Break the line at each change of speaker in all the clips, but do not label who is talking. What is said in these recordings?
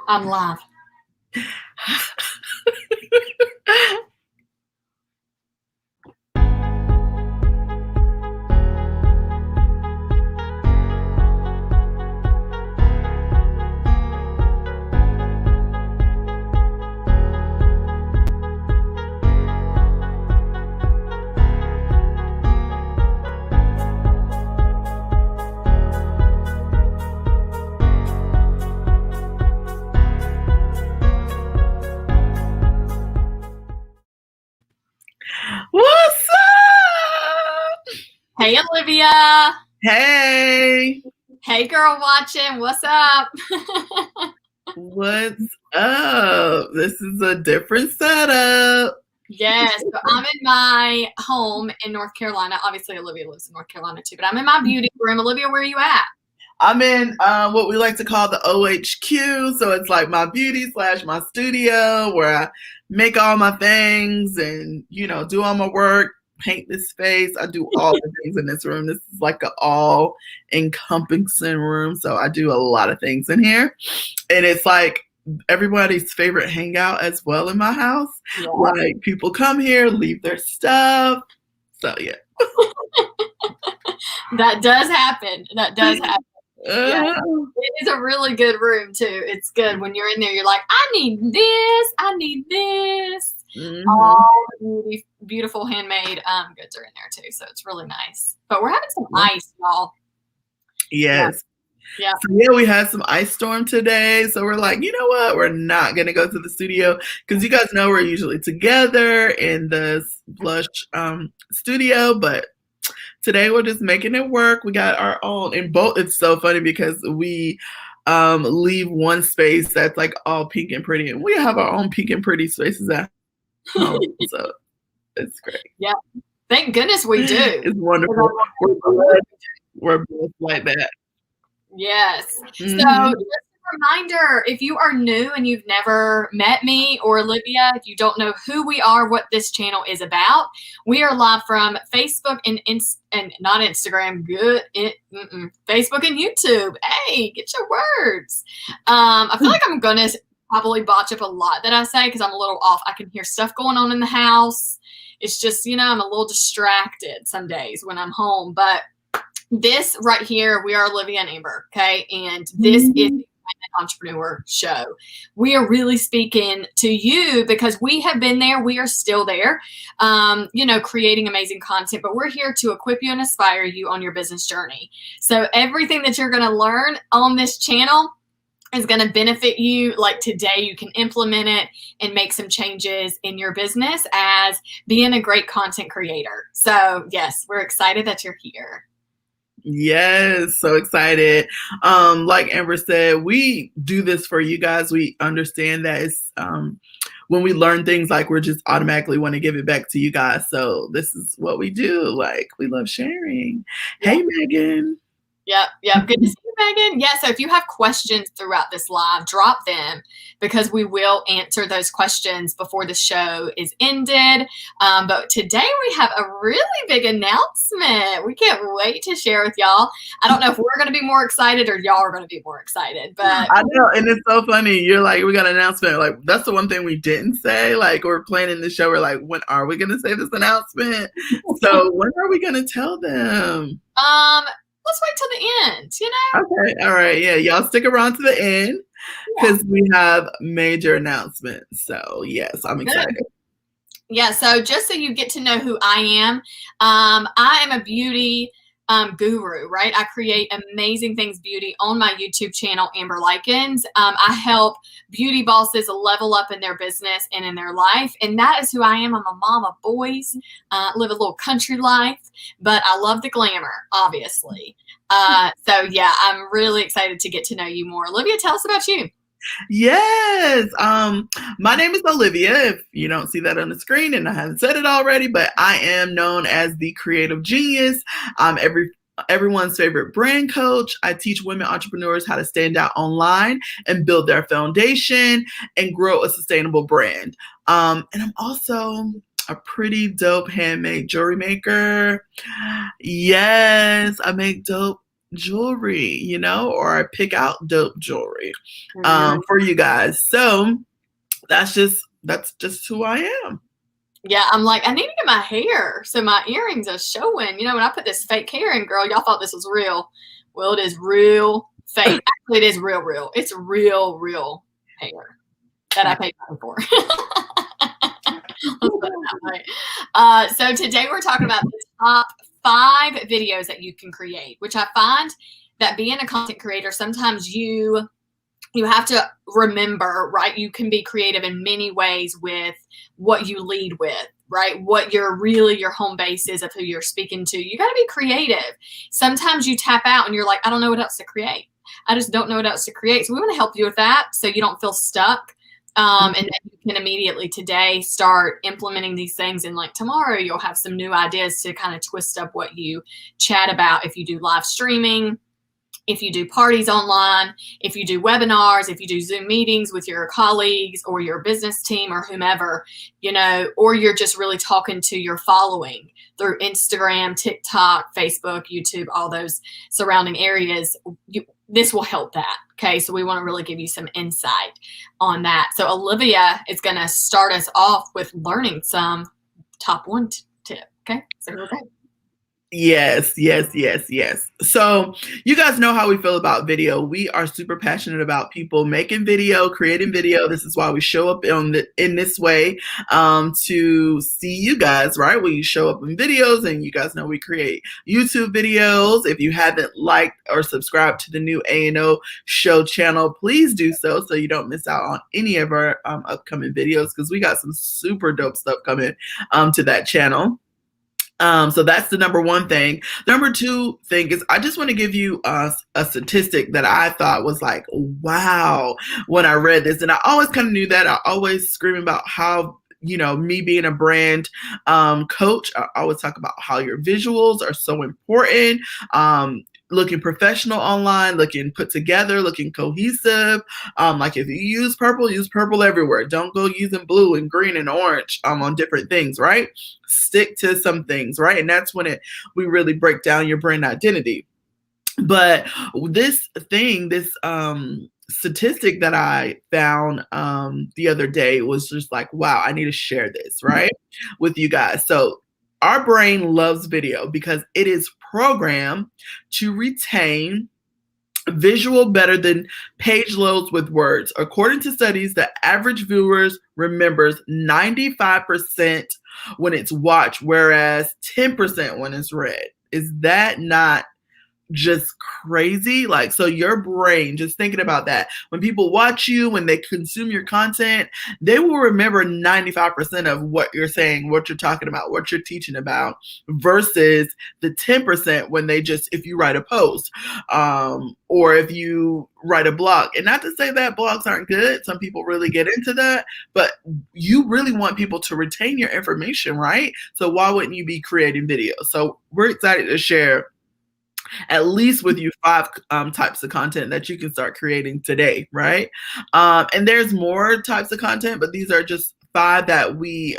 I'm live.
What's up?
Hey, Olivia.
Hey.
Hey, girl watching. What's up?
What's up? This is a different setup.
Yes, so I'm in my home in North Carolina. Obviously, Olivia lives in North Carolina too, but I'm in my beauty room. Olivia, where are you at?
I'm in what we like to call the OHQ. So it's like my beauty / my studio where I make all my things and, do all my work, paint this space. I do all the things in this room. This is like an all encompassing room. So I do a lot of things in here. And it's like everybody's favorite hangout as well in my house. Yeah. Like people come here, leave their stuff. So yeah.
That does happen. Yeah. It is a really good room too. It's good when you're in there. You're like, I need this. I need this. Mm-hmm. All the beautiful handmade goods are in there too. So it's really nice. But we're having some ice, y'all.
Yes.
Yeah.
So we had some ice storm today. So we're like, you know what? We're not going to go to the studio because you guys know we're usually together in the Blush studio, but today we're just making it work. We got our own, and both. It's so funny because we leave one space that's like all pink and pretty, and we have our own pink and pretty spaces at home. So it's great.
Yeah, thank goodness we do.
It's wonderful. We're both like that.
Yes. Mm-hmm. So just a reminder, if you are new and you've never met me or Olivia, if you don't know who we are, what this channel is about, we are live from Facebook and not Instagram, Facebook and YouTube. Hey, get your words. I feel like I'm going to probably botch up a lot that I say because I'm a little off. I can hear stuff going on in the house. It's just, I'm a little distracted some days when I'm home, but this right here, we are Olivia and Amber, okay? And this is the Entrepreneur Show. We are really speaking to you because we have been there. We are still there, creating amazing content, but we're here to equip you and inspire you on your business journey. So everything that you're going to learn on this channel is going to benefit you. Like today, you can implement it and make some changes in your business as being a great content creator. So yes, we're excited that you're here.
Yes, so excited. Like Amber said, we do this for you guys. We understand that it's when we learn things, like we're just automatically want to give it back to you guys. So this is what we do. Like we love sharing. Yeah. Hey, Megan.
Yep. Good to see you, Megan. Yeah, so if you have questions throughout this live, drop them because we will answer those questions before the show is ended. But today we have a really big announcement. We can't wait to share with y'all. I don't know if we're going to be more excited or y'all are going to be more excited. But
I know, and it's so funny. You're like, we got an announcement. Like, that's the one thing we didn't say. Like, we're planning the show. We're like, when are we going to say this announcement? So when are we going to tell them?
Let's wait till the end,
Okay. All right. Yeah. Y'all stick around to the end because we have major announcements. So yes, I'm excited.
Yeah. So just so you get to know who I am a beauty guru, right? I create amazing things beauty on my YouTube channel, Amber Lykins. I help beauty bosses level up in their business and in their life. And that is who I am. I'm a mom of boys, live a little country life, but I love the glamour, obviously. So yeah, I'm really excited to get to know you more. Olivia, tell us about you.
Yes. My name is Olivia, if you don't see that on the screen, and I haven't said it already, but I am known as the creative genius. I'm everyone's favorite brand coach. I teach women entrepreneurs how to stand out online and build their foundation and grow a sustainable brand. And I'm also a pretty dope handmade jewelry maker. Yes, I make dope jewelry, you know, or I pick out dope jewelry
Mhm.
for you guys. So that's just who I am.
Yeah, I'm like, I need to get my hair so my earrings are showing. You know, when I put this fake hair in, girl, y'all thought this was real. Well, it is real fake. Actually, it is real, real. It's real hair that I paid money for. Let's put it that way. So today we're talking about the top 5 videos that you can create, which I find that being a content creator, sometimes you have to remember, right? You can be creative in many ways with what you lead with, right? What your home base is of who you're speaking to. You got to be creative. Sometimes you tap out and you're like, I don't know what else to create. I just don't know what else to create. So we want to help you with that so you don't feel stuck. And then you can immediately today start implementing these things. And like tomorrow, you'll have some new ideas to kind of twist up what you chat about if you do live streaming, if you do parties online, if you do webinars, if you do Zoom meetings with your colleagues or your business team or whomever, you know, or you're just really talking to your following through Instagram, TikTok, Facebook, YouTube, all those surrounding areas, this will help that. Okay, so we want to really give you some insight on that. So Olivia is going to start us off with learning some top 1 tip. Okay, so okay.
Yes. So you guys know how we feel about video. We are super passionate about people making video, creating video. This is why we show up in this way to see you guys, right? We show up in videos, and you guys know we create YouTube videos. If you haven't liked or subscribed to the new A&O show channel, please do so you don't miss out on any of our upcoming videos, because we got some super dope stuff coming to that channel. So that's the number 1 thing. Number 2 thing is I just want to give you a statistic that I thought was like, wow, when I read this. And I always kind of knew that. I always scream about how, you know, me being a brand coach, I always talk about how your visuals are so important. Looking professional online, looking put together, looking cohesive. Like if you use purple everywhere. Don't go using blue and green and orange on different things, right? Stick to some things, right? And that's when we really break down your brand identity. But this statistic that I found the other day was just like, wow, I need to share this, right, with you guys. So our brain loves video because it is programmed to retain visual better than page loads with words. According to studies, the average viewer remembers 95% when it's watched, whereas 10% when it's read. Is that not just crazy? Like, so your brain, just thinking about that, when people watch you, when they consume your content, they will remember 95% of what you're saying, what you're talking about, what you're teaching about, versus the 10% when they just, if you write a post, or if you write a blog. And not to say that blogs aren't good, some people really get into that, but you really want people to retain your information, right? So why wouldn't you be creating videos? So we're excited to share at least with you 5 types of content that you can start creating today, right? And there's more types of content, but these are just 5 that we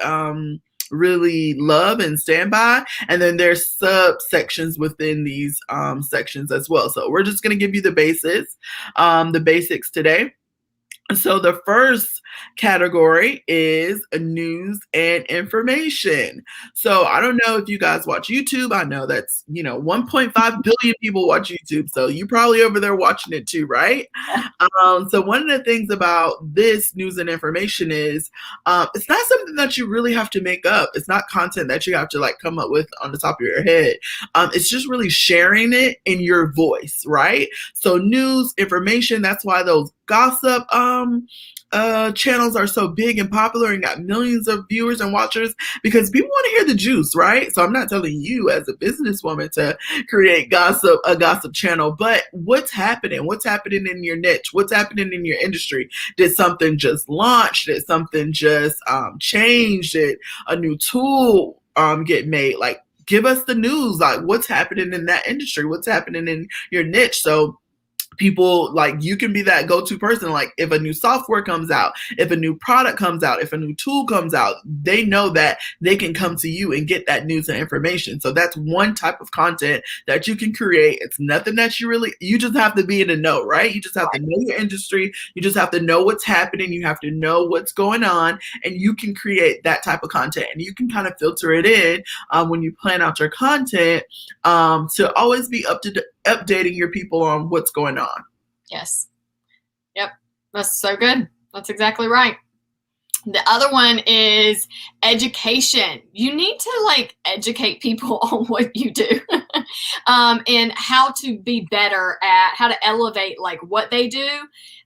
really love and stand by. And then there's subsections within these sections as well. So we're just going to give you the basics today. So the first category is news and information. So I don't know if you guys watch YouTube. I know that's, 1.5 billion people watch YouTube. So you probably over there watching it too, right? So one of the things about this news and information is it's not something that you really have to make up. It's not content that you have to like come up with on the top of your head. It's just really sharing it in your voice, right? So news, information, that's why those gossip channels are so big and popular and got millions of viewers and watchers, because people want to hear the juice, right? So I'm not telling you as a businesswoman to create a gossip channel, but what's happening in your niche, what's happening in your industry? Did something just launch? Did something just change? Did a new tool get made? Like, give us the news, like what's happening in that industry, what's happening in your niche. So people, like, you can be that go-to person. Like, if a new software comes out, if a new product comes out, if a new tool comes out, they know that they can come to you and get that news and information. So that's one type of content that you can create. It's nothing that you just have to be in the know, right? You just have to know your industry. You just have to know what's happening. You have to know what's going on, and you can create that type of content, and you can kind of filter it in when you plan out your content to always be updating your people on what's going on.
Yes. Yep. That's so good. That's exactly right. The other one is education. You need to like educate people on what you do and how to be better at how to elevate like what they do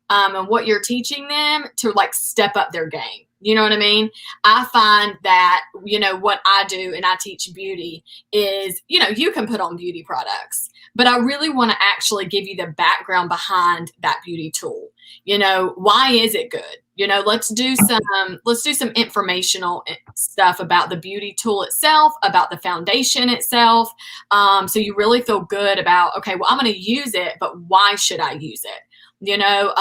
and what you're teaching them to like step up their game. You know what I mean? I find that, you know, what I do and I teach beauty is, you know, you can put on beauty products, but I really want to actually give you the background behind that beauty tool. You know, why is it good? You know, let's do some informational stuff about the beauty tool itself, about the foundation itself. So you really feel good about, okay, well, I'm going to use it, but why should I use it? You know,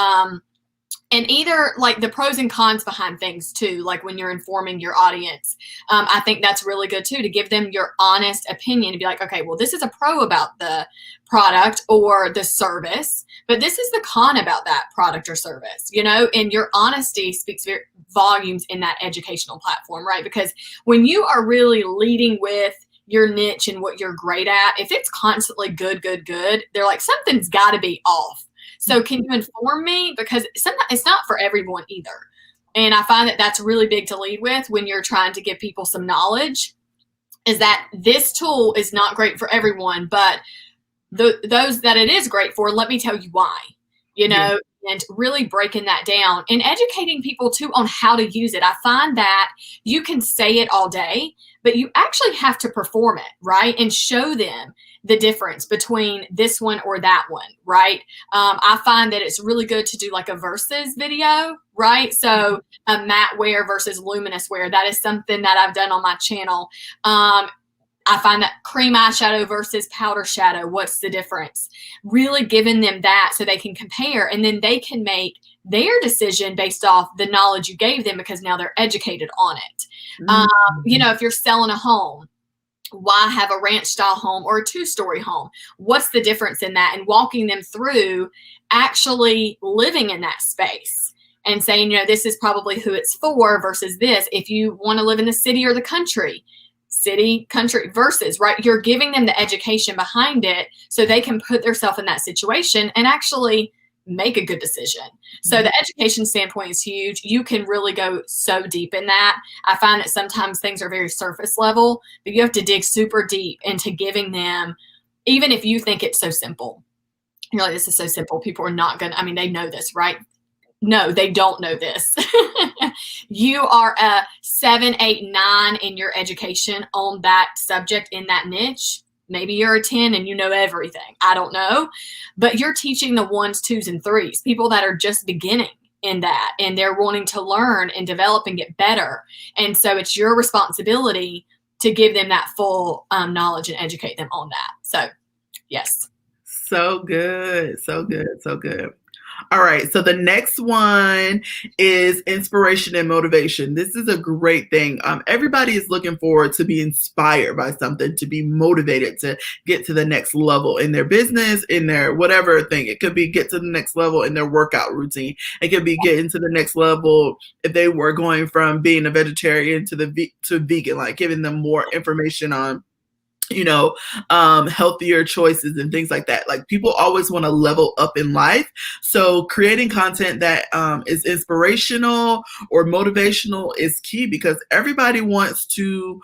and either like the pros and cons behind things too, like when you're informing your audience, I think that's really good too, to give them your honest opinion and be like, okay, well, this is a pro about the product or the service, but this is the con about that product or service, you know, and your honesty speaks volumes in that educational platform, right? Because when you are really leading with your niche and what you're great at, if it's constantly good, they're like, something's got to be off. So can you inform me? Because sometimes it's not for everyone either. And I find that that's really big to lead with when you're trying to give people some knowledge, is that this tool is not great for everyone, but those that it is great for, let me tell you why, you know, and really breaking that down and educating people too on how to use it. I find that you can say it all day, but you actually have to perform it, right? And show them the difference between this one or that one, right? I find that it's really good to do like a versus video, right? So a matte wear versus luminous wear. That is something that I've done on my channel. I find that cream eyeshadow versus powder shadow, what's the difference? Really giving them that so they can compare, and then they can make their decision based off the knowledge you gave them, because now they're educated on it. You know, if you're selling a home, why have a ranch style home or a 2-story home? What's the difference in that? And walking them through actually living in that space and saying, you know, this is probably who it's for versus this. If you want to live in the city or the country, city, country versus, right? You're giving them the education behind it so they can put themselves in that situation and actually make a good decision. So the education standpoint is huge. You can really go so deep in that. I find that sometimes things are very surface level, but you have to dig super deep into giving them, even if you think it's so simple. You're like, this is so simple. People are not going to, I mean, they know this, right? No, they don't know this. You are a 7, 8, 9 in your education on that subject in that niche. Maybe you're a 10 and you know everything. I don't know. But you're teaching the 1s, 2s, and 3s, people that are just beginning in that, and they're wanting to learn and develop and get better. And so it's your responsibility to give them that full knowledge and educate them on that. So, yes.
So good. So good. So good. All right. So the next one is inspiration and motivation. This is a great thing. Everybody is looking forward to be inspired by something, to be motivated to get to the next level in their business, in their whatever thing. It could be get to the next level in their workout routine. It could be getting to the next level if they were going from being a vegetarian to vegan, like giving them more information on, you know, healthier choices and things like that. Like, people always want to level up in life. So creating content that is inspirational or motivational is key, because everybody wants to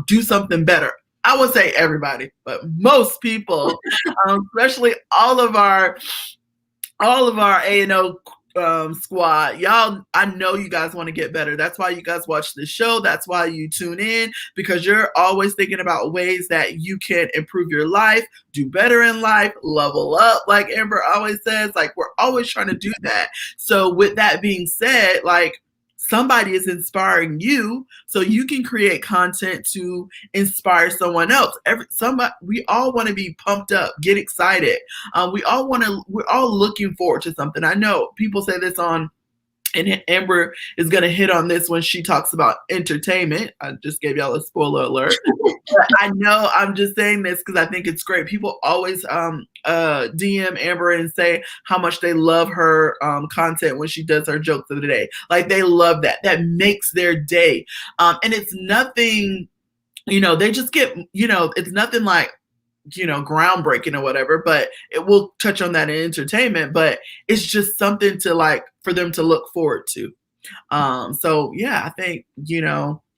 do something better. I would say everybody, but most people, especially all of our A&O squad, y'all, I know you guys want to get better. That's why you guys watch this show. That's why you tune in, because you're always thinking about ways that you can improve your life, do better in life, level up, like Amber always says. Like, we're always trying to do that. So with that being said, like, somebody is inspiring you, so you can create content to inspire someone else. We all want to be pumped up, get excited. We're all looking forward to something. I know people say this on, and Amber is going to hit on this when she talks about entertainment. I just gave y'all a spoiler alert. But I know I'm just saying this because I think it's great. People always DM Amber and say how much they love her content when she does her jokes of the day. Like, they love that. That makes their day. And it's nothing, they just get, it's nothing like, groundbreaking or whatever, but it will touch on that in entertainment, but it's just something to for them to look forward to. So yeah, I think,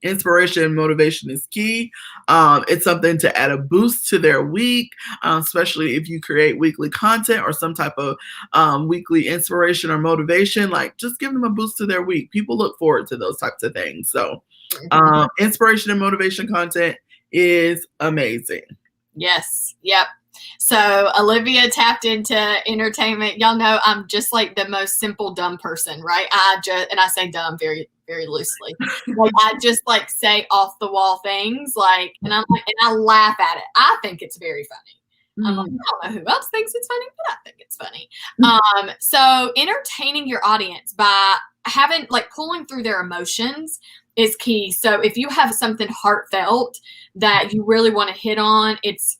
inspiration and motivation is key. It's something to add a boost to their week, especially if you create weekly content or some type of weekly inspiration or motivation, just give them a boost to their week. People look forward to those types of things. So inspiration and motivation content is amazing.
Yes. Yep. So Olivia tapped into entertainment. Y'all know I'm just like the most simple, dumb person, right? And I say dumb very, very loosely. I just say off the wall things and I laugh at it. I think it's very funny. I'm like, I don't know who else thinks it's funny, but I think it's funny. So entertaining your audience by having pulling through their emotions is key. So if you have something heartfelt that you really want to hit on, it's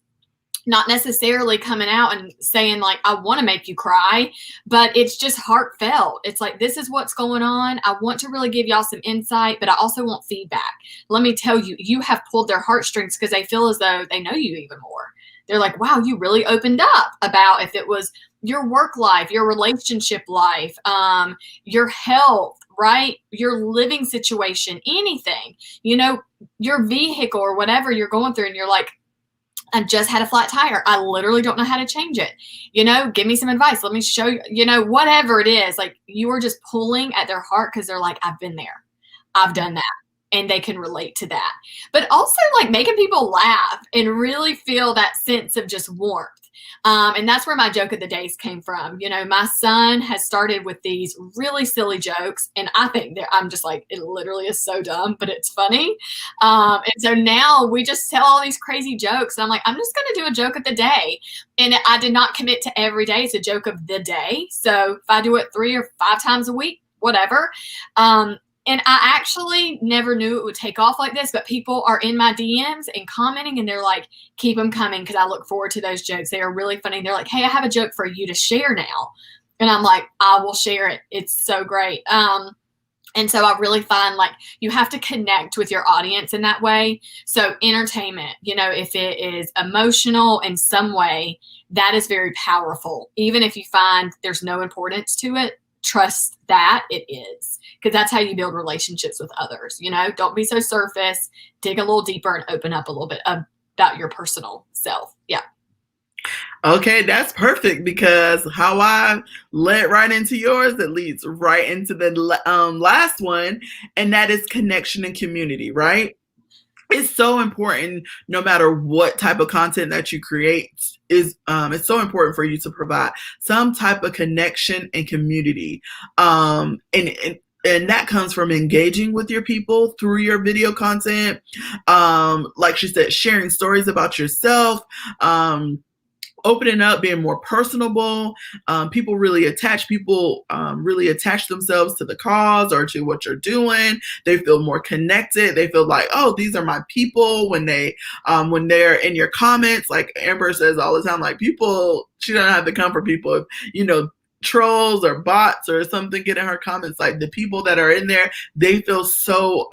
not necessarily coming out and saying I want to make you cry, but it's just heartfelt. It's this is what's going on. I want to really give y'all some insight, but I also want feedback. Let me tell you, you have pulled their heartstrings because they feel as though they know you even more. They're like, wow, you really opened up about if it was your work life, your relationship life, your health, right? Your living situation, anything, your vehicle or whatever you're going through. And you're like, I just had a flat tire. I literally don't know how to change it. Give me some advice. Let me show you, whatever it is, you are just pulling at their heart because they're like, I've been there. I've done that. And they can relate to that. But also making people laugh and really feel that sense of just warmth. And that's where my joke of the days came from. My son has started with these really silly jokes, and I think I'm just it literally is so dumb, but it's funny. And so now we just tell all these crazy jokes, and I'm just going to do a joke of the day. And I did not commit to every day. It's a joke of the day. So if I do it 3 or 5 times a week, whatever. And I actually never knew it would take off like this, but people are in my DMs and commenting, and they're like, keep them coming because I look forward to those jokes. They are really funny. They're like, hey, I have a joke for you to share now. And I'm like, I will share it. It's so great. And so I really find you have to connect with your audience in that way. So entertainment, if it is emotional in some way, that is very powerful. Even if you find there's no importance to it, trust that it is, because that's how you build relationships with others. Don't be so surface, dig a little deeper and open up a little bit about your personal self. Yeah.
Okay, that's perfect, because how I led right into yours, it leads right into the last one, and that is connection and community, right? It's so important, no matter what type of content that you create, it's so important for you to provide some type of connection and community. And that comes from engaging with your people through your video content. Like she said, sharing stories about yourself, opening up, being more personable. People really attach themselves to the cause or to what you're doing. They feel more connected. They feel like, oh, these are my people. When they're in your comments, like Amber says all the time, people, she doesn't have to come for people. If, trolls or bots or something get in her comments, the people that are in there, they feel so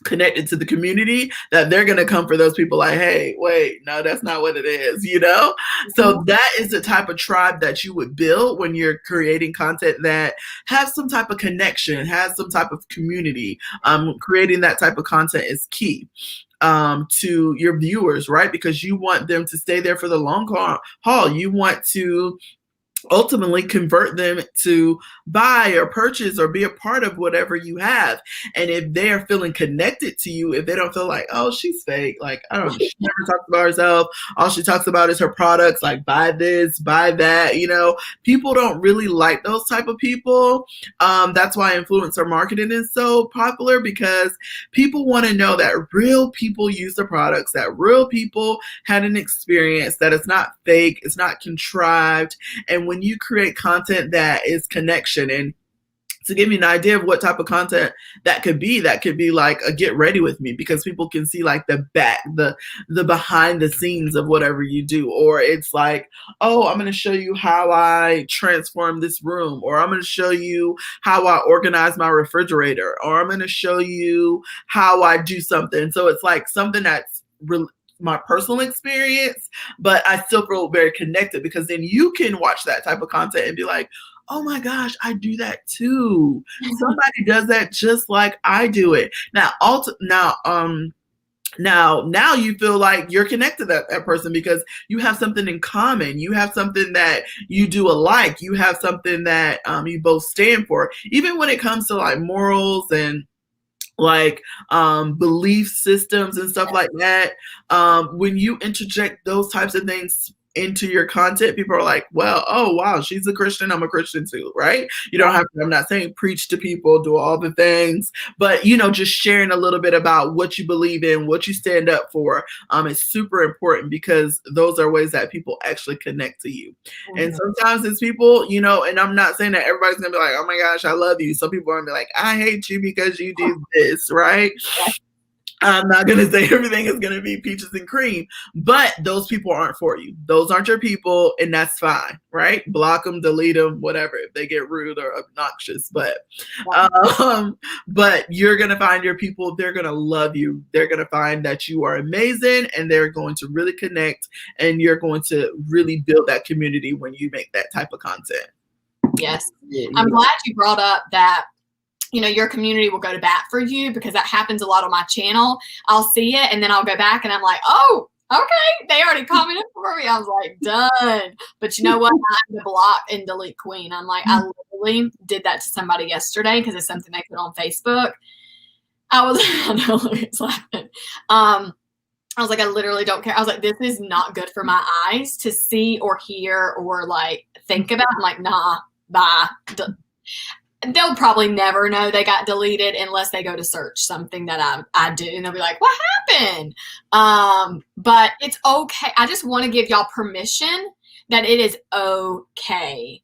connected to the community that they're going to come for those people hey, wait, no, that's not what it is, Mm-hmm. So that is the type of tribe that you would build when you're creating content that has some type of connection, has some type of community. Creating that type of content is key to your viewers, right? Because you want them to stay there for the long haul. You want to ultimately convert them to buy or purchase or be a part of whatever you have. And if they are feeling connected to you, if they don't feel like, oh, she's fake, like, I don't know, she never talks about herself, all she talks about is her products, like buy this, buy that, people don't really like those type of people. That's why influencer marketing is so popular, because people want to know that real people use the products, that real people had an experience, that it's not fake, it's not contrived. And when you create content that is connection, and to give you an idea of what type of content that could be like a get ready with me, because people can see like the behind the scenes of whatever you do. Or it's like, oh, I'm going to show you how I transform this room, or I'm going to show you how I organize my refrigerator, or I'm going to show you how I do something. So it's like something that's my personal experience, but I still feel very connected, because then you can watch that type of content and be like, oh my gosh, I do that too. Somebody does that just like I do it. Now you feel like you're connected to that person, because you have something in common. You have something that you do alike. You have something that you both stand for. Even when it comes to like morals and like belief systems and stuff like that, when you interject those types of things into your content, people are like, well, oh wow, she's a Christian, I'm a Christian too, right? You don't have to, I'm not saying preach to people, do all the things, but just sharing a little bit about what you believe in, what you stand up for, is super important, because those are ways that people actually connect to you. Mm-hmm. And sometimes it's people, and I'm not saying that everybody's gonna be like, oh my gosh, I love you. Some people are gonna be like, I hate you because you do this, right? Yeah. I'm not going to say everything is going to be peaches and cream, but those people aren't for you. Those aren't your people, and that's fine, right? Block them, delete them, whatever, if they get rude or obnoxious. But you're going to find your people. They're going to love you. They're going to find that you are amazing, and they're going to really connect, and you're going to really build that community when you make that type of content.
Yes. Yeah. I'm glad you brought up that your community will go to bat for you, because that happens a lot on my channel. I'll see it and then I'll go back and I'm like, oh, okay, they already commented for me. I was like, done. But you know what? I'm the block and delete queen. I'm like, I literally did that to somebody yesterday because it's something they put on Facebook. I know Louie's laughing. I was like, I literally don't care. I was like, this is not good for my eyes to see or hear or like think about. I'm like, nah, bye. They'll probably never know they got deleted unless they go to search something that I do, and they'll be like, what happened? But it's okay. I just want to give y'all permission that it is okay,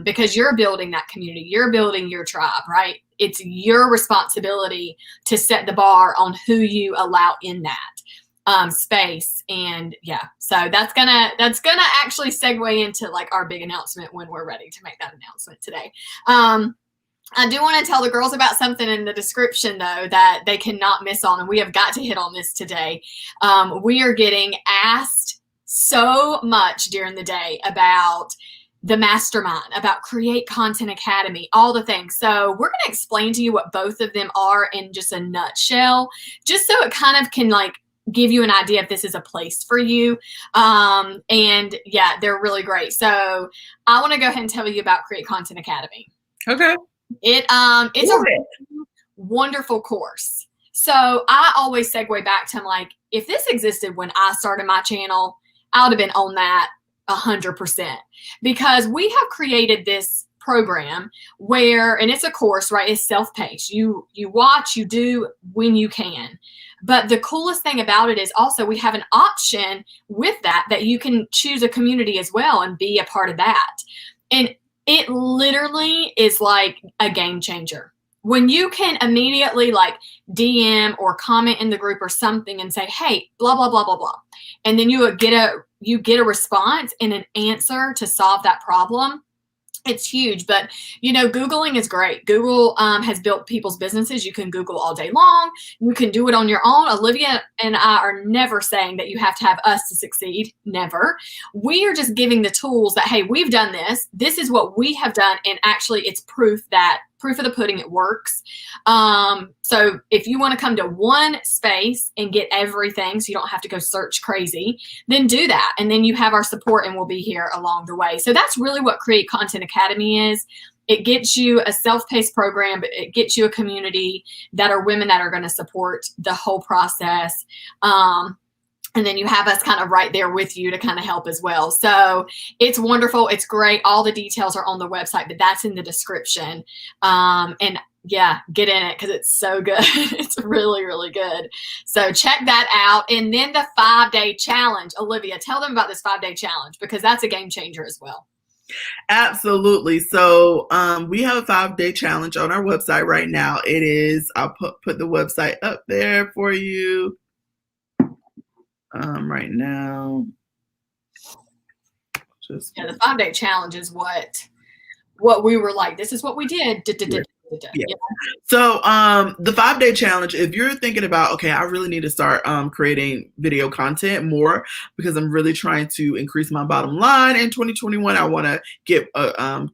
because you're building that community. You're building your tribe, right? It's your responsibility to set the bar on who you allow in that space. And yeah, so that's gonna actually segue into like our big announcement when we're ready to make that announcement today. I do want to tell the girls about something in the description though that they cannot miss on, and we have got to hit on this today. We are getting asked so much during the day about the mastermind, about Create Content Academy, all the things. So we're going to explain to you what both of them are in just a nutshell, just so it kind of can like give you an idea if this is a place for you. And yeah, they're really great. So I want to go ahead and tell you about Create Content Academy.
Okay.
It's a really wonderful course. So I always segue back to, I'm like, if this existed when I started my channel, I would have been on that 100%, because we have created this program where, and it's a course, right? It's self-paced. You watch, you do when you can. But the coolest thing about it is also we have an option with that you can choose a community as well and be a part of that. And it literally is like a game changer. When you can immediately like DM or comment in the group or something and say, hey, blah, blah, blah, blah, blah. And then you get a response and an answer to solve that problem. It's huge. But, Googling is great. Google has built people's businesses. You can Google all day long. You can do it on your own. Olivia and I are never saying that you have to have us to succeed. Never. We are just giving the tools that, hey, we've done this. This is what we have done. And actually, it's proof that proof of the pudding, it works. So if you want to come to one space and get everything, so you don't have to go search crazy, then do that. And then you have our support and we'll be here along the way. So that's really what Create Content Academy is. It gets you a self-paced program, but it gets you a community that are women that are going to support the whole process. And then you have us kind of right there with you to kind of help as well. So it's wonderful. It's great. All the details are on the website, but that's in the description. And yeah, get in it because it's so good. It's really, really good. So check that out. And then the 5-day challenge. Olivia, tell them about this 5-day challenge because that's a game changer as well.
Absolutely. So we have a 5-day challenge on our website right now. It is, I'll put the website up there for you. Right now,
the 5-day challenge is what we were like. This is what we did.
Yeah. So the 5-day challenge, if you're thinking about, okay, I really need to start creating video content more because I'm really trying to increase my bottom line in 2021. I want to get a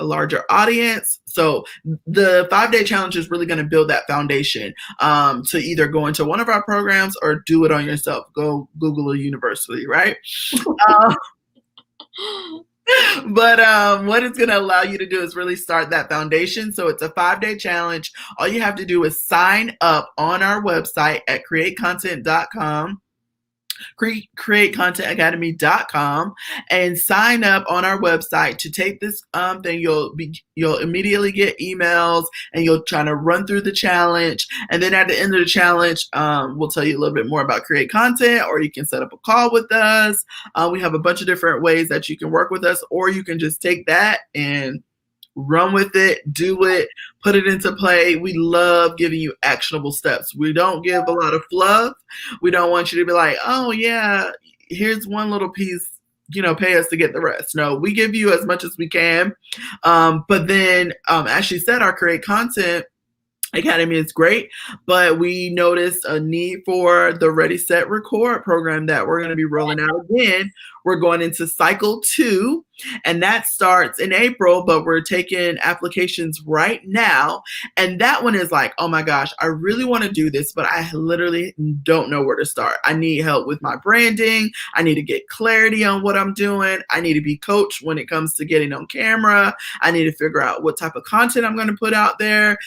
larger audience. So the 5-day challenge is really going to build that foundation to either go into one of our programs or do it on yourself. Go Google a university, right? But what it's going to allow you to do is really start that foundation. So it's a 5-day challenge. All you have to do is sign up on our website at createcontent.com. createcontentacademy.com and sign up on our website to take this thing. You'll immediately get emails and you'll try to run through the challenge, and then at the end of the challenge we'll tell you a little bit more about Create Content, or you can set up a call with us. We have a bunch of different ways that you can work with us, or you can just take that and run with it, do it, put it into play. We love giving you actionable steps. We don't give a lot of fluff. We don't want you to be like, oh yeah, here's one little piece, pay us to get the rest. No, we give you as much as we can. But then, as she said, our Create Content Academy is great, but we noticed a need for the Ready, Set, Record program that we're going to be rolling out again. We're going into cycle 2, and that starts in April, but we're taking applications right now. And that one is like, oh my gosh, I really want to do this, but I literally don't know where to start. I need help with my branding. I need to get clarity on what I'm doing. I need to be coached when it comes to getting on camera. I need to figure out what type of content I'm going to put out there.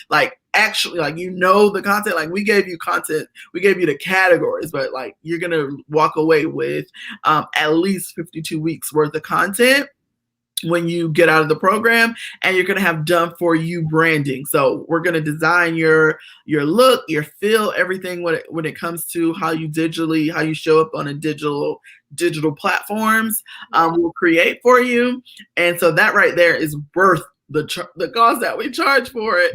Actually, the content, we gave you content, we gave you the categories, but you're going to walk away with at least 52 weeks worth of content when you get out of the program, and you're going to have done for you branding. So we're going to design your look, your feel, everything when it comes to how you show up on a digital platforms. We'll create for you. And so that right there is worth the cost that we charge for it.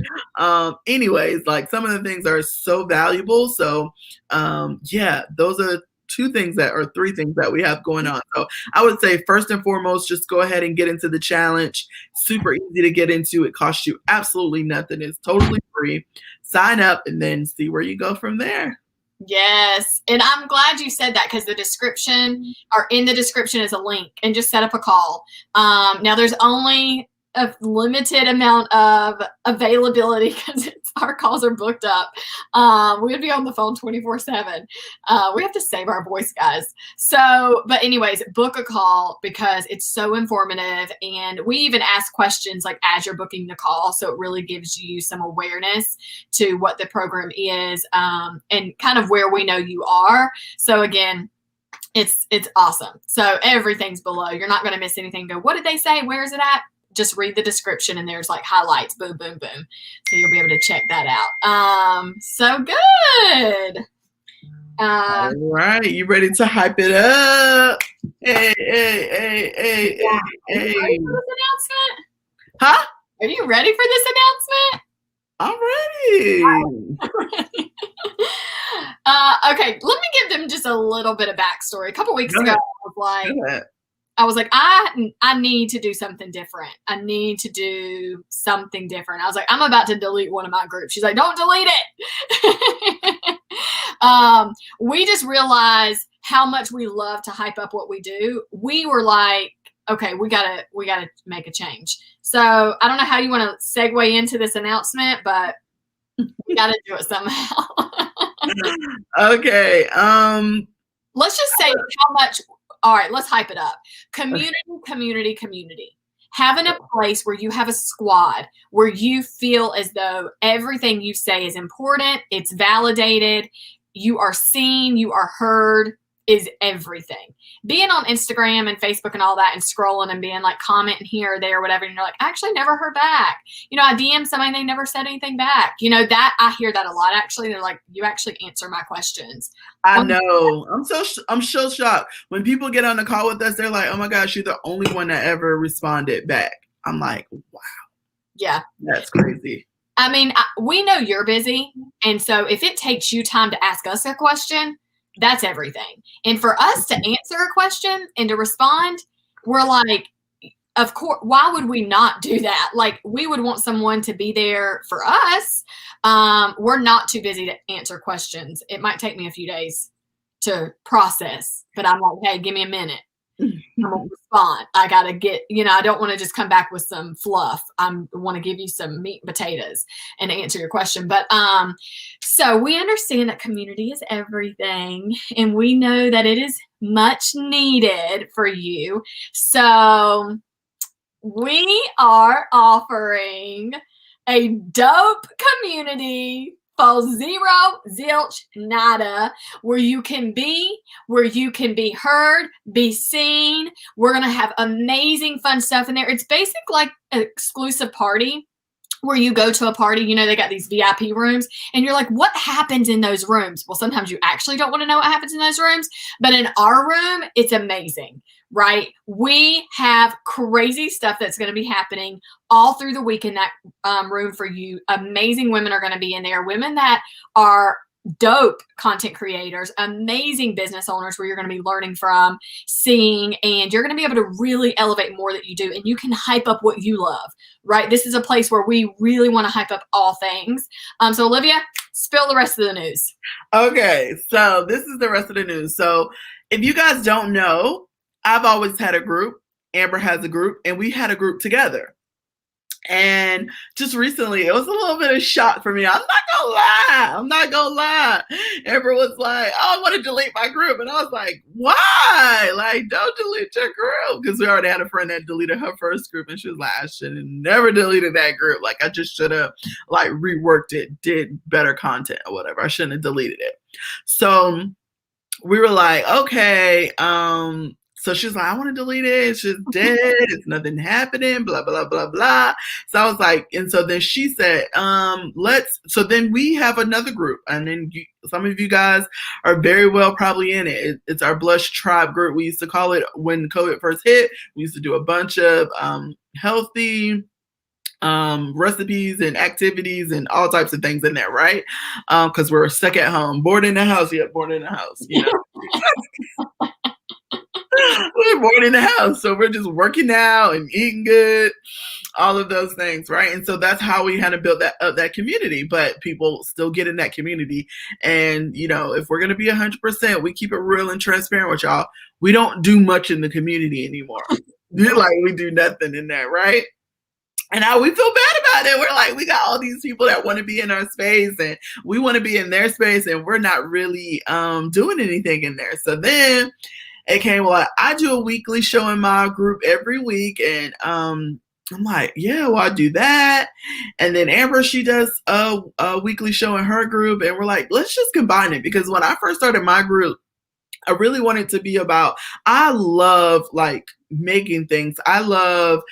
Anyways, some of the things are so valuable. So those are 3 things that we have going on. So I would say first and foremost, just go ahead and get into the challenge. Super easy to get into. It costs you absolutely nothing. It's totally free. Sign up and then see where you go from there.
Yes. And I'm glad you said that because in the description is a link, and just set up a call. Now there's only a limited amount of availability because our calls are booked up. We would be on the phone 24/7. We have to save our voice, guys. So, but anyways, book a call because it's so informative, and we even ask questions as you're booking the call, so it really gives you some awareness to what the program is, and kind of where we know you are. So again, it's awesome. So everything's below. You're not going to miss anything. Go, what did they say? Where is it at? Just read the description, and there's highlights, boom, boom, boom. So you'll be able to check that out. So good.
All right. You ready to hype it up? Hey.
Are you ready for this announcement?
Huh?
Are you ready for this announcement?
I'm ready.
Okay. Let me give them just a little bit of backstory. A couple weeks ago, I was like, I need to do something different. I need to do something different. I was like, I'm about to delete one of my groups. She's like, don't delete it. We just realized how much we love to hype up what we do. We were like, okay, we gotta make a change. So I don't know how you want to segue into this announcement, but we gotta do it somehow.
Okay.
Let's just say how much. All right, let's hype it up. Community, community, community. Having a place where you have a squad, where you feel as though everything you say is important, it's validated, you are seen, you are heard, is everything. Being on Instagram and Facebook and all that and scrolling and being like commenting here or there or whatever, and you're like, I actually never heard back. You know, I DM somebody, they never said anything back. You know, that I hear that a lot actually. They're like, you actually answer my questions.
I know. I'm so shocked. When people get on the call with us, they're like, oh my gosh, you're the only one that ever responded back. I'm like, wow.
Yeah.
That's crazy.
I mean, we know you're busy. And so if it takes you time to ask us a question, that's everything. And for us to answer a question and to respond, we're like, of course, why would we not do that? Like, we would want someone to be there for us. We're not too busy to answer questions. It might take me a few days to process, but I'm like, hey, give me a minute. I'm gonna respond. I gotta get, I don't want to just come back with some fluff. I want to give you some meat and potatoes and answer your question. But so we understand that community is everything, and we know that it is much needed for you. So we are offering a dope community for zero, zilch, nada, where you can be heard, be seen. We're going to have amazing fun stuff in there. It's basically like an exclusive party where you go to a party, they got these VIP rooms, and you're like, what happens in those rooms? Well, sometimes you actually don't want to know what happens in those rooms, but in our room, it's amazing, right? We have crazy stuff that's going to be happening all through the week in that room for you. Amazing women are going to be in there, women that are dope content creators, amazing business owners where you're going to be learning from, seeing, and you're going to be able to really elevate more that you do, and you can hype up what you love, right? This is a place where we really want to hype up all things. So Olivia, spill the rest of the news.
Okay, so this is the rest of the news. So if you guys don't know, I've always had a group. Amber has a group, and we had a group together. And just recently, it was a little bit of shock for me. I'm not gonna lie. Amber was like, oh, I want to delete my group. And I was like, why? Like, don't delete your group. Because we already had a friend that deleted her first group. And she was like, I should have never deleted that group. Like, I just should have like reworked it, did better content or whatever. I shouldn't have deleted it. So we were like, okay, so she's like, I want to delete it. It's just dead. It's nothing happening, blah, blah, blah, blah. So I was like, and so then she said, so then we have another group. And then some of you guys are very well probably in it. It's our Blush Tribe group. We used to call it when COVID first hit. We used to do a bunch of healthy recipes and activities and all types of things in there, right? Because we're stuck at home, bored in the house. We're bored in the house, so we're just working out and eating good, all of those things, right? And so that's how we had to build that community. But people still get in that community, and if we're gonna be 100%, we keep it real and transparent with y'all. We don't do much in the community anymore. Like, we do nothing in there, right? And now we feel bad about it. We're like, we got all these people that want to be in our space, and we want to be in their space, and we're not really doing anything in there. So then it came, well, I do a weekly show in my group every week, and I'm like, yeah, well, I do that. And then Amber, she does a weekly show in her group, and we're like, let's just combine it. Because when I first started my group, I really wanted to be about, I love like making things. I love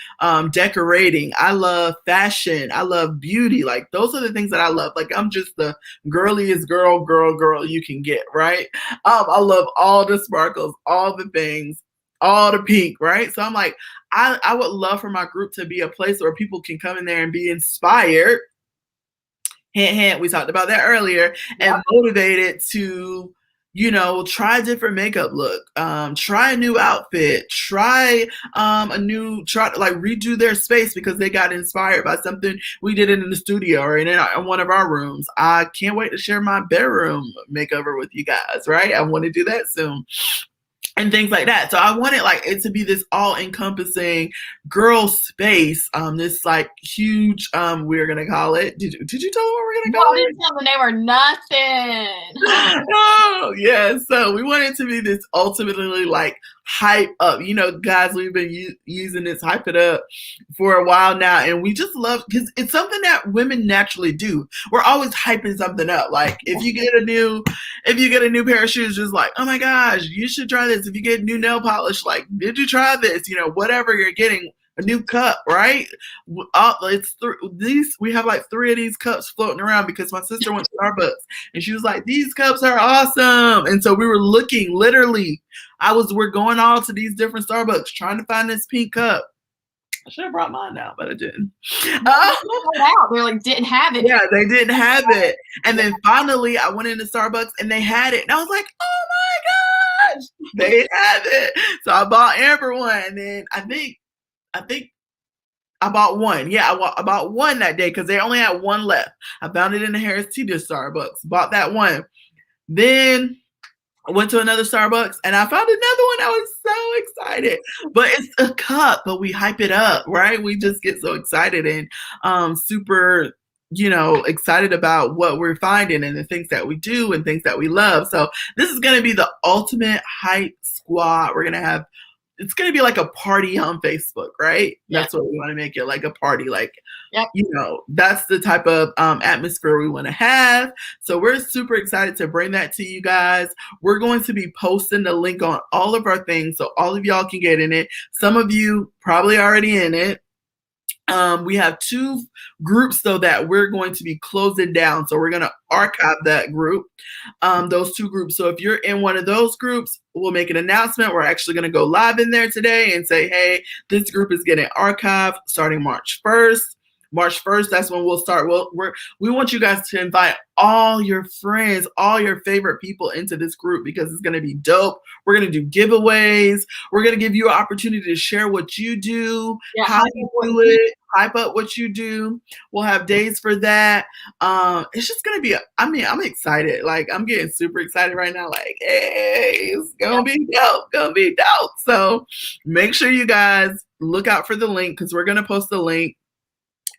decorating. I love fashion. I love beauty. Like, those are the things that I love. Like, I'm just the girliest girl you can get, right? I love all the sparkles, all the things, all the pink, right? So I'm like, I would love for my group to be a place where people can come in there and be inspired. Hint, hint, we talked about that earlier. Yep. And motivated to try a different makeup look, try a new outfit, try to like redo their space because they got inspired by something we did in the studio or in one of our rooms. I can't wait to share my bedroom makeover with you guys, right? I want to do that soon. and things like that. So I wanted like it to be this all-encompassing girl space. This like huge we're gonna call it. Did you tell them what we're gonna
No,
call
I
it?
didn't tell the name or nothing.
Oh yeah. So we want it to be this ultimately like hype up. You know, guys, we've been using this hype it up for a while now, and we just love because it's something that women naturally do. We're always hyping something up. Like if you get a new pair of shoes, just like, oh my gosh, you should try this. If you get new nail polish, like, did you try this? You know, whatever you're getting, a new cup, right? It's these. We have like 3 of these cups floating around because my sister went to Starbucks and she was like, "These cups are awesome." And so we were looking. Literally, we're going all to these different Starbucks trying to find this pink cup. I should have brought mine out, but I didn't.
They like didn't have it.
Yeah, they didn't have it. And then finally, I went into Starbucks and they had it, and I was like, "Oh my gosh, they have it!" So I bought Amber one, and then I think I bought one. Yeah, I bought one that day because they only had one left. I found it in the Harris Teeter Starbucks. Bought that one. Then I went to another Starbucks and I found another one. I was so excited. But it's a cup, but we hype it up, right? We just get so excited and super, excited about what we're finding and the things that we do and things that we love. So this is going to be the ultimate hype squad. It's going to be like a party on Facebook, right?
Yeah.
That's what we want to make it, like a party. Like,
yep.
That's the type of atmosphere we want to have. So we're super excited to bring that to you guys. We're going to be posting the link on all of our things so all of y'all can get in it. Some of you probably already in it. We have 2 groups though that we're going to be closing down. So we're going to archive that group, those 2 groups. So if you're in one of those groups, we'll make an announcement. We're actually going to go live in there today and say, hey, this group is getting archived starting March 1st. March 1st, that's when we'll start. We want you guys to invite all your friends, all your favorite people into this group because it's going to be dope. We're going to do giveaways. We're going to give you an opportunity to share what you do, how you do it, hype up what you do. We'll have days for that. It's just going to be, I'm excited. Like, I'm getting super excited right now. Like, hey, it's going to be dope. So make sure you guys look out for the link because we're going to post the link.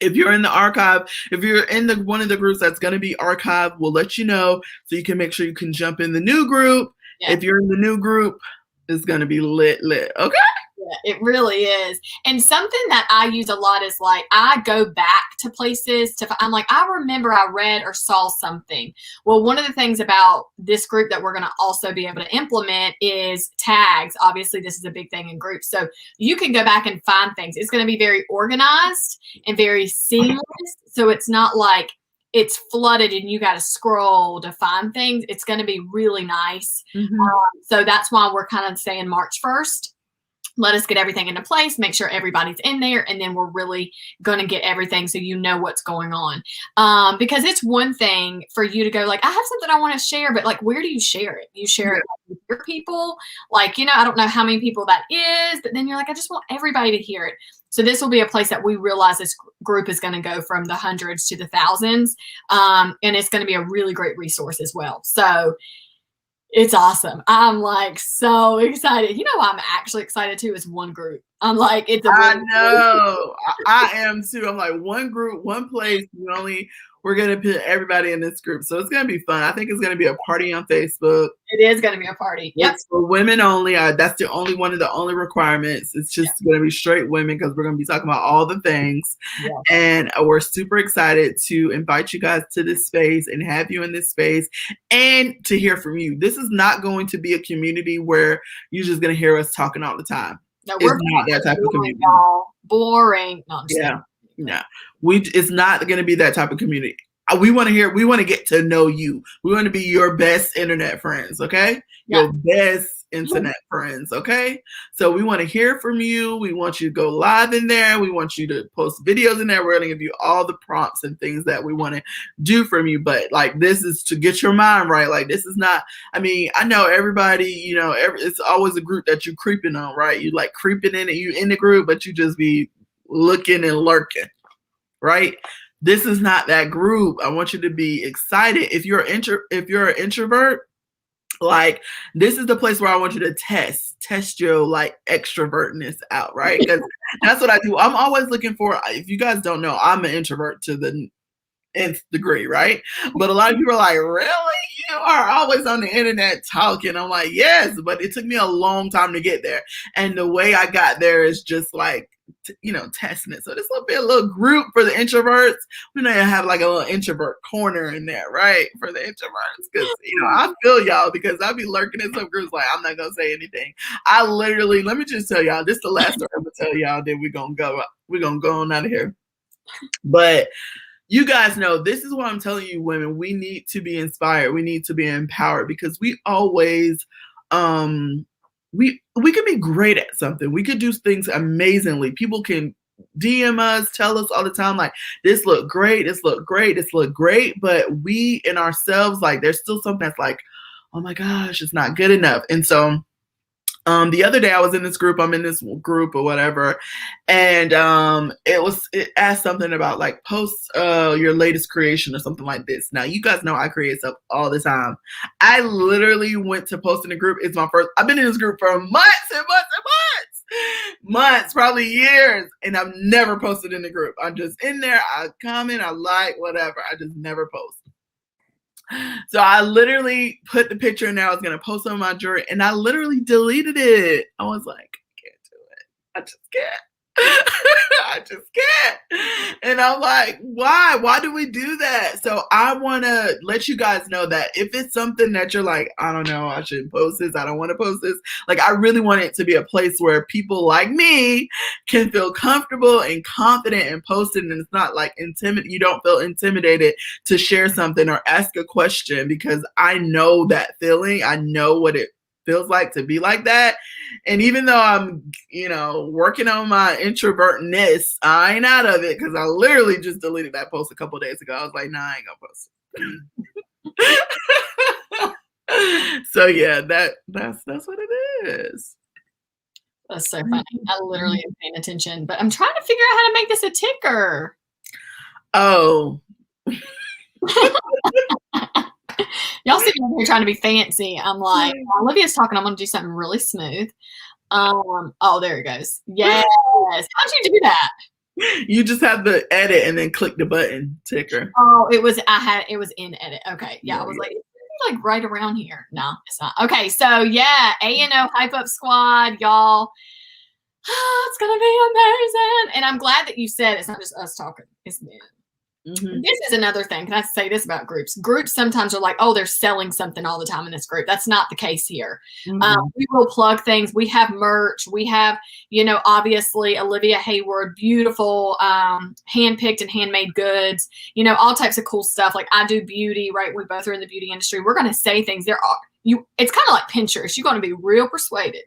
If you're in the archive, if you're in one of the groups that's going to be archived, we'll let you know so you can make sure you can jump in the new group. Yeah. If you're in the new group, it's going to be lit. Okay?
Yeah, it really is. And something that I use a lot is like, I go back to places I'm like, I remember I read or saw something. Well, one of the things about this group that we're going to also be able to implement is tags. Obviously, this is a big thing in groups. So you can go back and find things. It's going to be very organized and very seamless. So it's not like it's flooded and you got to scroll to find things. It's going to be really nice. Mm-hmm. So that's why we're kind of saying March 1st. Let us get everything into place, make sure everybody's in there, and then we're really going to get everything so you know what's going on. Because it's one thing for you to go like, I have something I want to share, but like, where do you share it? You share it with your people. Like, I don't know how many people that is, but then you're like, I just want everybody to hear it. So this will be a place that we realize this group is going to go from the hundreds to the thousands. And it's going to be a really great resource as well. So it's awesome. I'm like so excited. I'm actually excited too is one group. I'm like,
I know. I am too. I'm like one group, one place. We're going to put everybody in this group. So it's going to be fun. I think it's going to be a party on Facebook.
It is going to be a party. Yep.
It's for women only. That's one of the only requirements. It's just going to be straight women because we're going to be talking about all the things. Yeah. And we're super excited to invite you guys to this space and have you in this space and to hear from you. This is not going to be a community where you're just going to hear us talking all the time.
No, we're
not that type of community.
Boring. No,
yeah. It's not going to be that type of community. We want to get to know you. We want to be your best internet friends, okay? Yeah. Your best internet friends, okay? So we want to hear from you. We want you to go live in there. We want you to post videos in there. We're going to give you all the prompts and things that we want to do from you. But like, this is to get your mind right. Like, this is not, I know everybody, it's always a group that you're creeping on, right? You like creeping in and you in the group, but you just be looking and lurking, right? This is not that group. I want you to be excited. If you're an introvert, Like, this is the place where I want you to test your like extrovertness out, right? Because that's what I do. I'm always looking for, if you guys don't know, I'm an introvert to the nth degree, right? But a lot of people are like, really? You are always on the internet talking. I'm like, yes, but it took me a long time to get there. And the way I got there is just like, testing it. So this will be a little group for the introverts. We're going to have like a little introvert corner in there, right? For the introverts. Because, I feel y'all, because I'll be lurking in some groups like, I'm not going to say anything. I literally, let me just tell y'all, this is the last story I'm going to tell y'all, then we're going to go on out of here. But you guys know, this is what I'm telling you, women. We need to be inspired. We need to be empowered, because we always, we can be great at something. We could do things amazingly. People can DM us, tell us all the time, like, this look great, this look great, this look great. But we in ourselves, like, there's still something that's like, oh my gosh, it's not good enough. And so the other day I was in this group, I'm in this group or whatever, and it asked something about like post your latest creation or something like this. Now, you guys know I create stuff all the time. I literally went to post in the group. It's my first, I've been in this group for months and months and months, probably years, and I've never posted in the group. I'm just in there, I comment, I like, whatever. I just never post. So I literally put the picture in there. I was going to post on my jewelry, and I literally deleted it. I was like, I can't do it. I just can't. I just can't. And I'm like, why? Why do we do that? So I want to let you guys know that if it's something that you're like, I don't know, I shouldn't post this, I don't want to post this. Like, I really want it to be a place where people like me can feel comfortable and confident in posting, and it's not like you don't feel intimidated to share something or ask a question, because I know that feeling. I know what it feels like to be like that. And even though I'm, working on my introvertness, I ain't out of it, because I literally just deleted that post a couple of days ago. I was like, nah, I ain't gonna post it. So yeah, that's what it is.
That's so funny. I literally am paying attention, but I'm trying to figure out how to make this a ticker.
Oh.
Y'all see me here trying to be fancy. I'm like, Olivia's talking. I'm going to do something really smooth. Oh, there it goes. Yes. How'd you do that?
You just have to edit and then click the button, ticker.
Oh, it was in edit. Okay. Yeah. I was like right around here. No, it's not. Okay. So yeah, ANO Hype Up Squad, y'all. It's going to be amazing. And I'm glad that you said it's not just us talking. It's them. Mm-hmm. This is another thing. Can I say this about groups? Groups sometimes are like, oh, they're selling something all the time in this group. That's not the case here. Mm-hmm. We will plug things. We have merch. We have, obviously Olivia Heyward, beautiful, hand-picked and handmade goods, all types of cool stuff. Like, I do beauty, right? We both are in the beauty industry. We're going to say things. It's kind of like Pinterest. You're going to be real persuaded.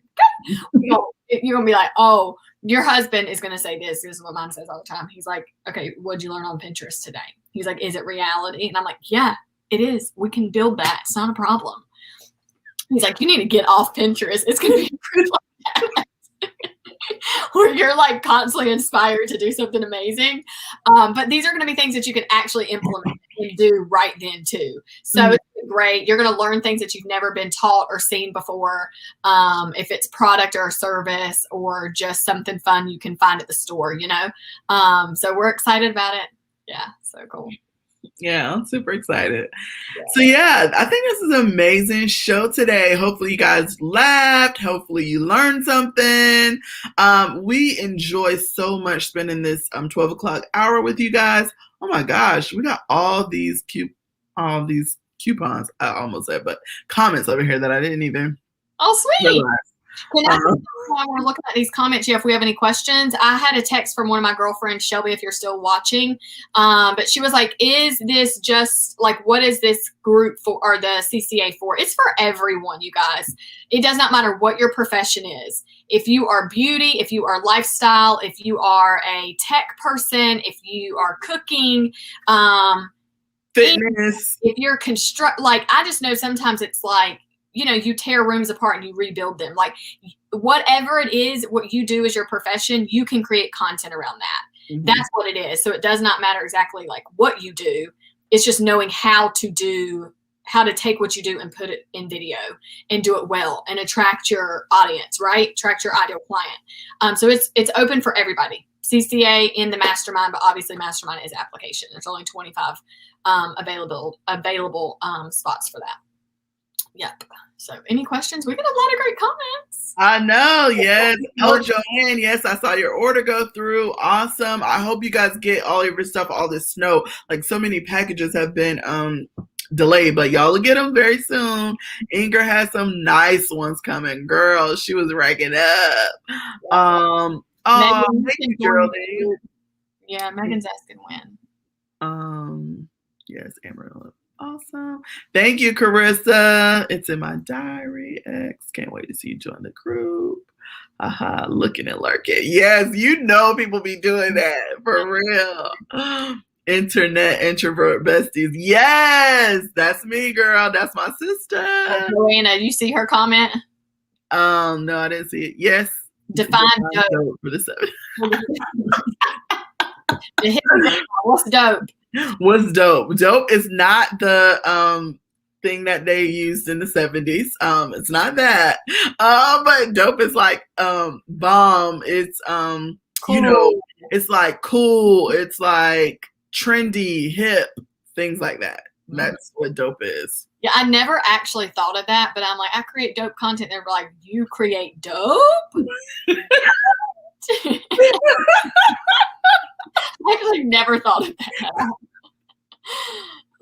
You're going to be like, oh, your husband is going to say this. This is what mine says all the time. He's like, okay, what'd you learn on Pinterest today? He's like, is it reality? And I'm like, yeah, it is. We can build that. It's not a problem. He's like, you need to get off Pinterest. It's going to be proof like that. Where you're like constantly inspired to do something amazing. But these are going to be things that you can actually implement and do right then too. So It's great. You're going to learn things that you've never been taught or seen before. If it's product or a service or just something fun you can find at the store, So we're excited about it. Yeah. So cool.
Yeah, I'm super excited. So yeah, I think this is an amazing show today. Hopefully you guys laughed. Hopefully you learned something. We enjoy so much spending this 12 o'clock hour with you guys. Oh my gosh, we got all these coupons. I almost said, but comments over here that I didn't even.
Oh, sweet. Realize. While we're looking at these comments, if we have any questions, I had a text from one of my girlfriends, Shelby, if you're still watching. But she was like, is this just like, what is this group for, or the CCA for? It's for everyone, you guys. It does not matter what your profession is. If you are beauty, if you are lifestyle, if you are a tech person, if you are cooking,
fitness,
if you're I just know sometimes it's like, you tear rooms apart and you rebuild them. Like, whatever it is, what you do as your profession, you can create content around that. Mm-hmm. That's what it is. So it does not matter exactly like what you do. It's just knowing how to how to take what you do and put it in video and do it well and attract your audience, right? Attract your ideal client. So it's open for everybody. CCA in the mastermind, but obviously mastermind is application. There's only 25 available spots for that. Yep. So any questions? We got a lot of great comments.
I know. Yes. Oh, Joanne. Yes. I saw your order go through. Awesome. I hope you guys get all of your stuff, all this snow. Like so many packages have been delayed, but y'all will get them very soon. Inger has some nice ones coming. Girl, she was racking up.
Megan,
thank you, Geraldine.
Yeah, Megan's asking when.
Yes, Amarillo. Awesome. Thank you, Carissa. It's in my diary. X. Can't wait to see you join the group. Haha, looking and lurking. Yes, you know people be doing that for real. Internet introvert besties. Yes, that's me, girl. That's my sister.
Joanna, you see her comment?
No, I didn't see it. Yes.
Define dope
for the 7.
What's dope?
What's dope? Dope is not the thing that they used in the 70s. It's not that. But dope is like bomb. It's
cool.
You know, it's like cool. It's like trendy, hip, things like that. That's what dope is.
Yeah, I never actually thought of that, but I'm like, I create dope content. They're like, you create dope? I actually never thought of that.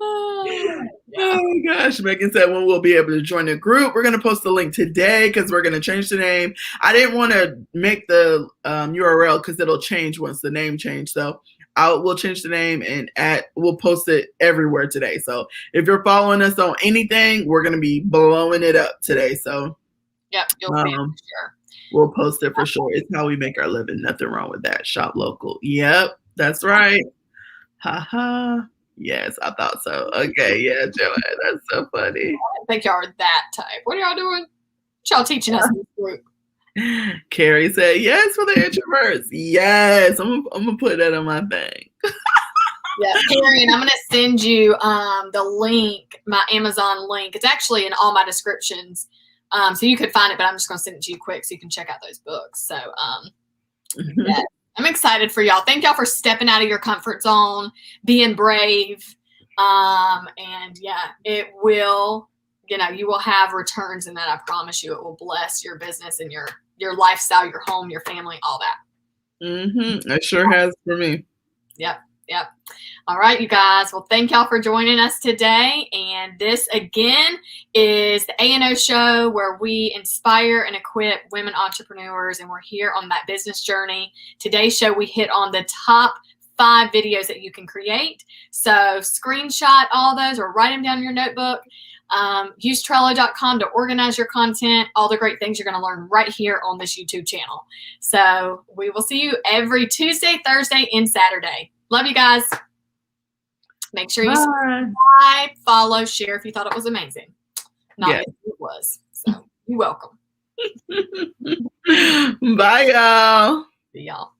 Oh my gosh. Megan said when we'll be able to join the group. We're going to post the link today because we're going to change the name. I didn't want to make the URL because it'll change once the name changes. So we'll change the name and we'll post it everywhere today. So if you're following us on anything, we're going to be blowing it up today. So
yep, you'll see it for sure.
We'll post it for sure. It's how we make our living. Nothing wrong with that. Shop local. Yep, that's right. Haha. Yes, I thought so. Okay, yeah, Joanne, that's so funny.
I didn't think y'all were that type. What are y'all doing? What y'all teaching us in this group?
Carrie said, yes, for the introverts. Yes, I'm gonna put that on my thing.
Yeah, Carrie, and I'm gonna send you the link, my Amazon link. It's actually in all my descriptions. So you could find it, but I'm just gonna send it to you quick so you can check out those books. So yeah. I'm excited for y'all. Thank y'all for stepping out of your comfort zone, being brave. And yeah, it will, you will have returns in that. I promise you, it will bless your business and your lifestyle, your home, your family, all that.
It sure has for me.
Yep. All right, you guys. Well, thank y'all for joining us today. And this, again, is the A&O show where we inspire and equip women entrepreneurs, and we're here on that business journey. Today's show, we hit on the top 5 videos that you can create. So screenshot all those or write them down in your notebook. Use Trello.com to organize your content, all the great things you're going to learn right here on this YouTube channel. So we will see you every Tuesday, Thursday, and Saturday. Love you guys. Make sure you subscribe, follow, share if you thought it was amazing. Not if it was. So you're welcome.
Bye, y'all.
See y'all.